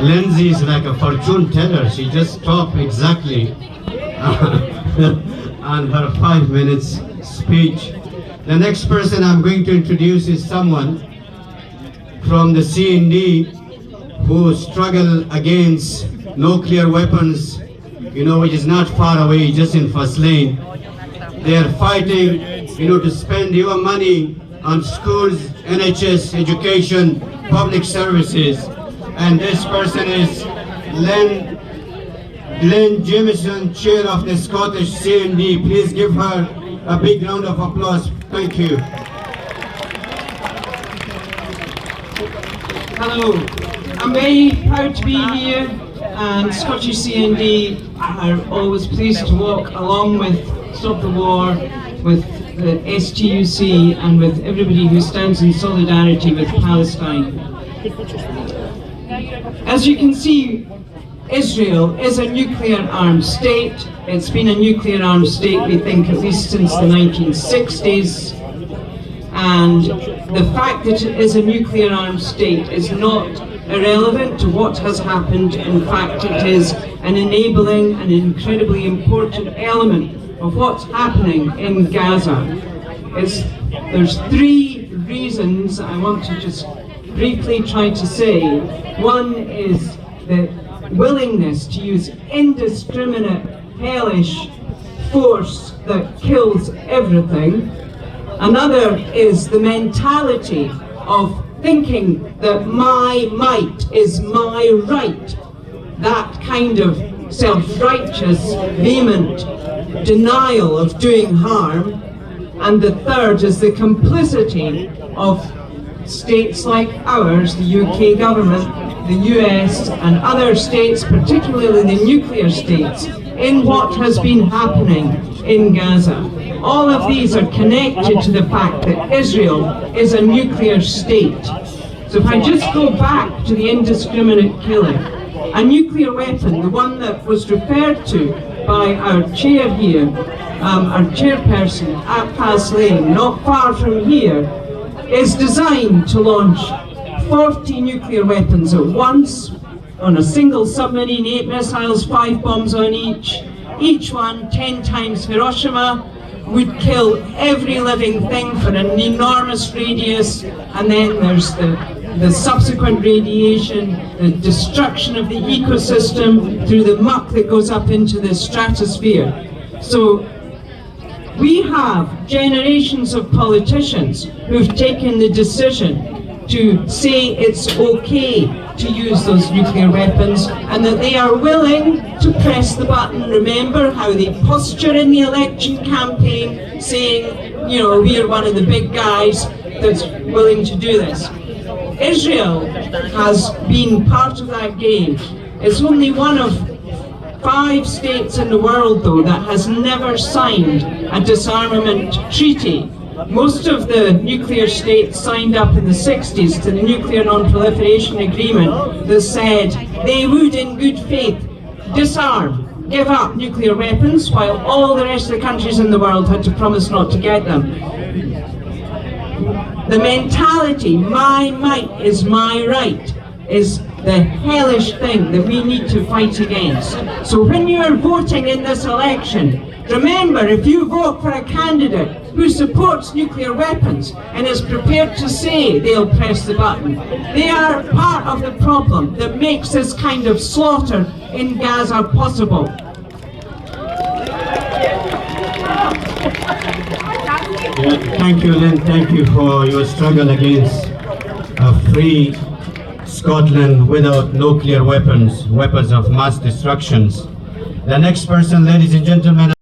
Lindsay is like a fortune teller. She just stopped exactly on her 5 minutes speech. The next person I'm going to introduce is someone from the CND who struggle against nuclear weapons, which is not far away, just in first lane. They are fighting, to spend your money on schools, NHS, education, public services. And this person is Lynn Jamieson, chair of the Scottish CND. Please give her a big round of applause. Thank you. Hello, I'm very proud to be here, and Scottish CND are always pleased to walk along with Stop the War, with the STUC and with everybody who stands in solidarity with Palestine. As you can see, Israel is a nuclear-armed state. It's been a nuclear-armed state, we think, at least since the 1960s. And the fact that it is a nuclear-armed state is not irrelevant to what has happened. In fact, it is an enabling and incredibly important element of what's happening in Gaza. There's three reasons I want to just briefly try to say. One is the willingness to use indiscriminate, hellish force that kills everything. Another is the mentality of thinking that my might is my right. That kind of self-righteous, vehement denial of doing harm. And the third is the complicity of states like ours, the UK government, the US and other states, particularly the nuclear states, in what has been happening in Gaza. All of these are connected to the fact that Israel is a nuclear state. So if I just go back to the indiscriminate killing, a nuclear weapon, the one that was referred to by our chair here, our chairperson at Pass Lane, not far from here, is designed to launch 40 nuclear weapons at once on a single submarine, 8 missiles, 5 bombs on each one 10 times Hiroshima, would kill every living thing for an enormous radius, and then there's the subsequent radiation, the destruction of the ecosystem through the muck that goes up into the stratosphere. So we have generations of politicians who've taken the decision to say it's okay to use those nuclear weapons and that they are willing to press the button. Remember how they posture in the election campaign saying, we are one of the big guys that's willing to do this. Israel has been part of that game. It's only one of 5 states in the world, though, that has never signed a disarmament treaty. Most of the nuclear states signed up in the 60s to the Nuclear Non-Proliferation Agreement that said they would, in good faith, disarm, give up nuclear weapons, while all the rest of the countries in the world had to promise not to get them. The mentality, my might is my right, is the hellish thing that we need to fight against. So when you are voting in this election, remember, if you vote for a candidate who supports nuclear weapons and is prepared to say they'll press the button, they are part of the problem that makes this kind of slaughter in Gaza possible. Thank you, Lynn. Thank you for your struggle against a free Scotland without nuclear weapons of mass destructions. The next person, ladies and gentlemen.